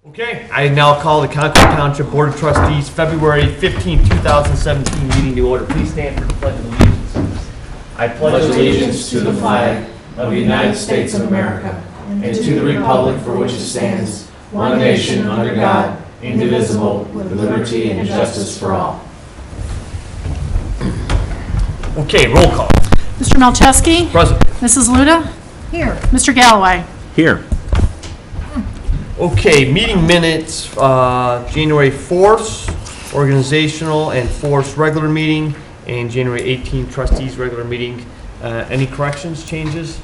Okay, I now call the Concord Township Board of Trustees February 15, 2017 meeting to order. Please stand for the Pledge of Allegiance. I pledge allegiance to the flag of the United States of America and to the republic for which it stands, one nation under God, indivisible, with liberty and justice for all. Okay, roll call. Mr. Malcheski? Present. Mrs. Luda? Here. Mr. Galloway? Here. Okay, meeting minutes, January 4th, organizational and 4th regular meeting, and January 18th, trustees regular meeting. Any corrections, changes?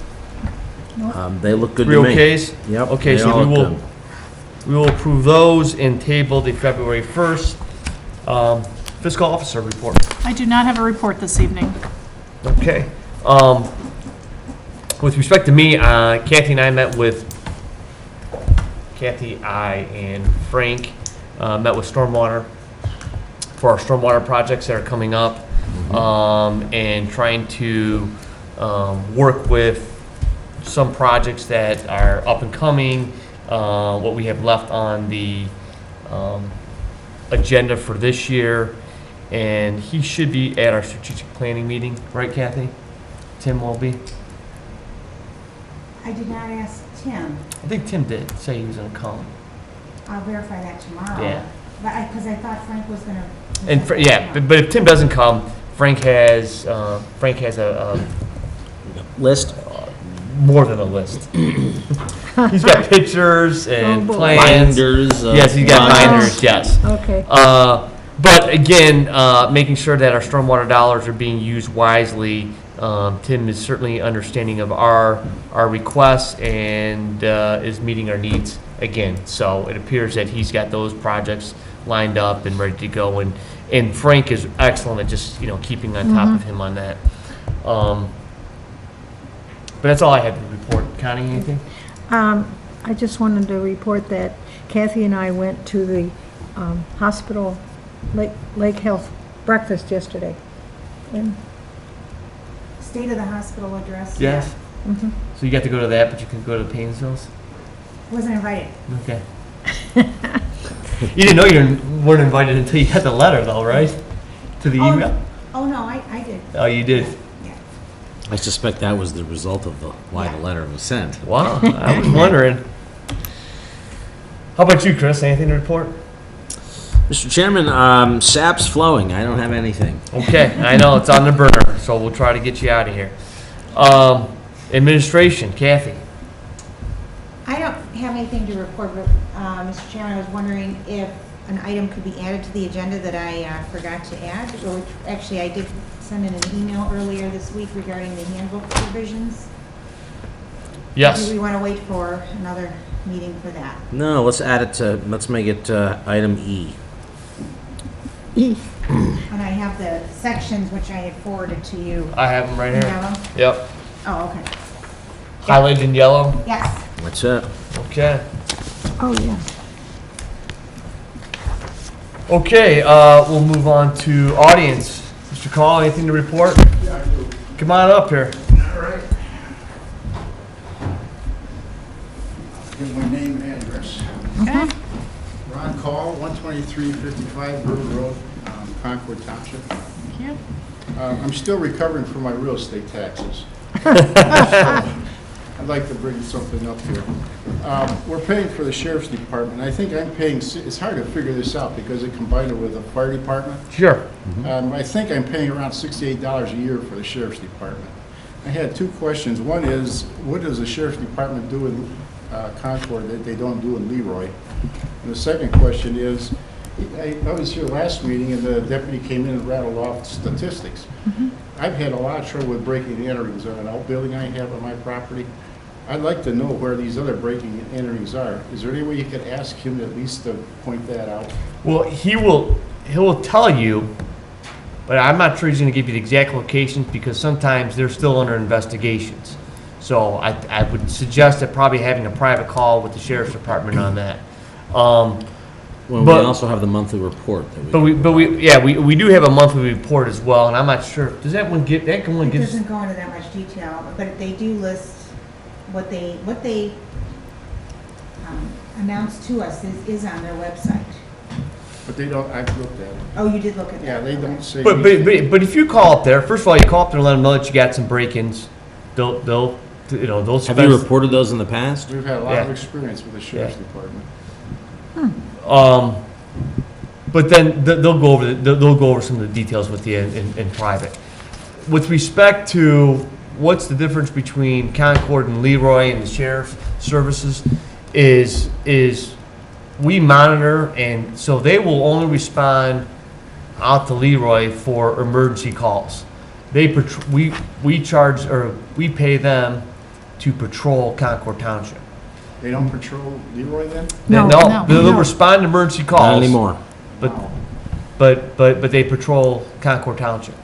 They look good to me. Okays? Yep. Okay, they so all look we will approve those and table the February 1st fiscal officer report. I do not have a report this evening. Okay. With respect to me, Kathy and I met with and Frank met with Stormwater for our stormwater projects that are coming up, and trying to work with some projects that are up and coming, what we have left on the agenda for this year, and he should be at our strategic planning meeting, right, Kathy? Tim will be? I did not ask Tim. I think Tim did say he was going to come. I'll verify that tomorrow. Yeah. But because I thought Frank was going to. And yeah, but if Tim doesn't come, Frank has a list. More than a list. He's got pictures and plans. Binders. Yes, he's got binders. Yes. Okay. But again, making sure that our stormwater dollars are being used wisely. Tim is certainly understanding of our requests and is meeting our needs again. So it appears that he's got those projects lined up and ready to go. And Frank is excellent at just keeping on top of him on that. But that's all I had to report. Connie, anything? I just wanted to report that Kathy and I went to the hospital Lake Health breakfast yesterday. And State of the hospital address. Yes. Yeah. mhm. So you got to go to that, but you can go to the Painesvilles? Wasn't invited. Okay. You didn't know you weren't invited until you got the letter, though, right? To the email? Oh, no, I did. Oh, you did? Yeah. I suspect that was the result of why the letter was sent. Wow, I was wondering. How about you, Chris? Anything to report? Mr. Chairman, sap's flowing. I don't have anything. Okay, I know, it's on the burner, so we'll try to get you out of here. Administration, Kathy. I don't have anything to report, but Mr. Chairman, I was wondering if an item could be added to the agenda that I forgot to add. Or actually, I did send in an email earlier this week regarding the handbook provisions. Yes. Do we want to wait for another meeting for that? No, let's make it item E. E. And I have the sections which I had forwarded to you. I have them right You here. have them? Yep. Oh, okay. Highlighted in yellow. Yes. That's it. Okay. Oh, yeah. Okay, we'll move on to audience. Mr. Call, anything to report? Yeah, I do. Come on up here. All right. Give my name and address. Okay. Ron Call, 12355 River Road, Concord Township. Thank you. I'm still recovering from my real estate taxes. I'd like to bring something up here. We're paying for the sheriff's department. I think I'm paying, it's hard to figure this out because it combined it with the fire department. Sure. I think I'm paying around $68 a year for the sheriff's department. I had two questions. One is, what does the sheriff's department do in Concord that they don't do in Leroy? And the second question is, I was here last meeting and the deputy came in and rattled off statistics. I've had a lot of trouble with breaking and enterings on an outbuilding I have on my property. I'd like to know where these other breaking and enterings are. Is there any way you could ask him at least to point that out? Well, he will tell you, but I'm not sure he's going to give you the exact locations because sometimes they're still under investigations. So I would suggest that probably having a private call with the sheriff's department on that. Well, we also have the monthly report. But we do have a monthly report as well, and I'm not sure. Does that one get that one It gets? doesn't go into that much detail, but they do list what they announced to us is on their website. But they don't, I've looked at it. Oh, you did look at that? Yeah, they don't say. But if you call up there, first of all, you call up there and let them know that you got some break-ins. They'll Have spend. you reported those in the past? We've had a lot of Yeah. experience with the sheriff's department. But then they'll go over some of the details with you in private. With respect to what's the difference between Concord and Leroy and the sheriff's services is we monitor, and so they will only respond out to Leroy for emergency calls. We charge, or we pay them to patrol Concord Township. They don't patrol Leroy then? No, They'll no. respond to emergency calls. Not anymore. But they patrol Concord Township.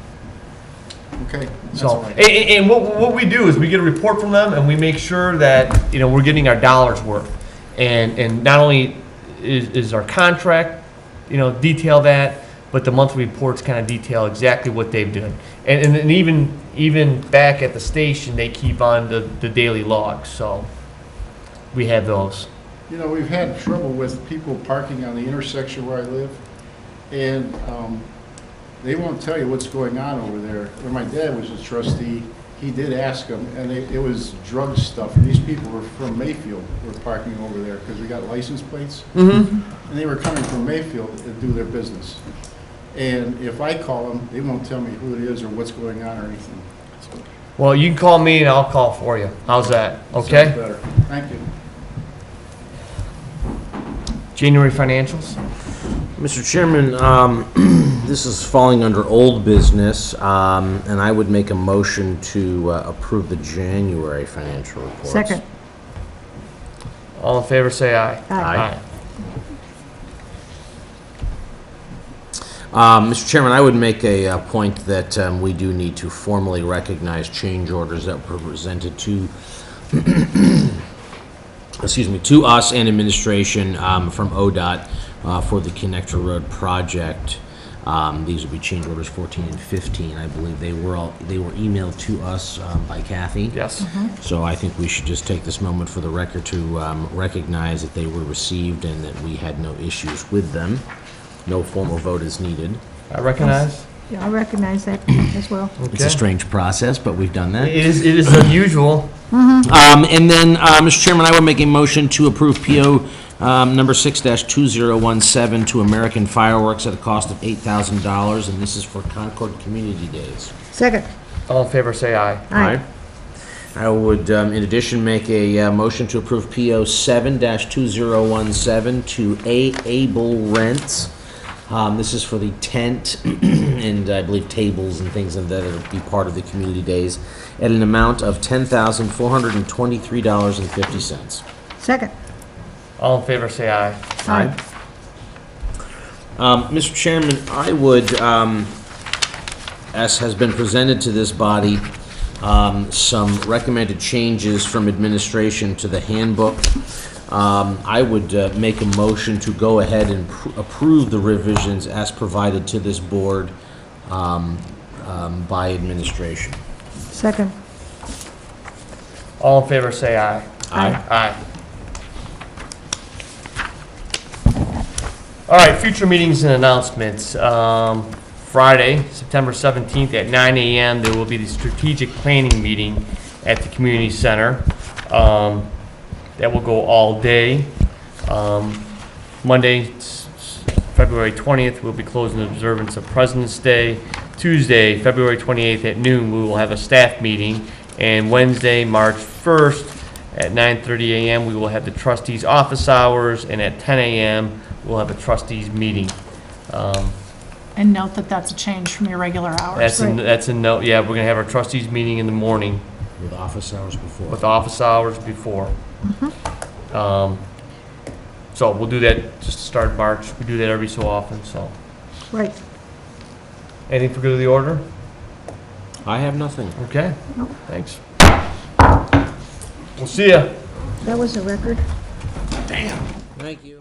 Okay, that's all So, right. and what we do is we get a report from them, and we make sure that, we're getting our dollars worth. And not only is our contract, detail that, but the monthly reports kind of detail exactly what they've done. And even back at the station, they keep on the daily logs, so we have those. We've had trouble with people parking on the intersection where I live, and they won't tell you what's going on over there. When my dad was a trustee, he did ask them, and it was drug stuff. And these people were from Mayfield, were parking over there because we got license plates. Mm-hmm. And they were coming from Mayfield to do their business. And if I call them, they won't tell me who it is or what's going on or anything. So, Well, you can call me and I'll call for you. How's that? sounds Okay? better. Thank you. January financials? Mr. Chairman, this is falling under old business, and I would make a motion to approve the January financial reports. Second. All in favor, say aye. Aye. Mr. Chairman, I would make a point that we do need to formally recognize change orders that were presented to, to us and administration from ODOT for the Connector Road project. These would be change orders 14 and 15. I believe they were emailed to us by Kathy. Yes. So I think we should just take this moment for the record to recognize that they were received and that we had no issues with them. No formal vote is needed. I recognize. Yeah, I recognize that as well. It's a strange process, but we've done that. It is unusual. And then, Mr. Chairman, I would make a motion to approve PO number 6-2017 to American Fireworks at a cost of $8,000, and this is for Concord Community Days. Second. All in favor, say aye. Aye. I would, in addition, make a motion to approve PO 7-2017 to Able Rents. This is for the tent and I believe tables and things that will be part of the community days at an amount of $10,423.50. Second. All in favor, say aye. Aye. Mr. Chairman, I would, as has been presented to this body, some recommended changes from administration to the handbook. I would make a motion to go ahead and approve the revisions as provided to this board by administration. Second. All in favor, say aye. Aye. Aye. All right, future meetings and announcements. Friday, September 17th at 9 a.m., there will be the strategic planning meeting at the community center. That will go all day. Monday, February 20th, we'll be closing the observance of President's Day. Tuesday, February 28th at noon, we will have a staff meeting. And Wednesday, March 1st at 9:30 a.m., we will have the trustees' office hours. And at 10 a.m., we'll have a trustees' meeting. And note that that's a change from your regular hours. That's a note. Yeah, we're going to have our trustees' meeting in the morning With office hours before. with office hours before. So we'll do that just to start March. We do that every so often, so. Right. Anything for good of the order? I have nothing. Okay, thanks. We'll see ya. That was a record. Thank you.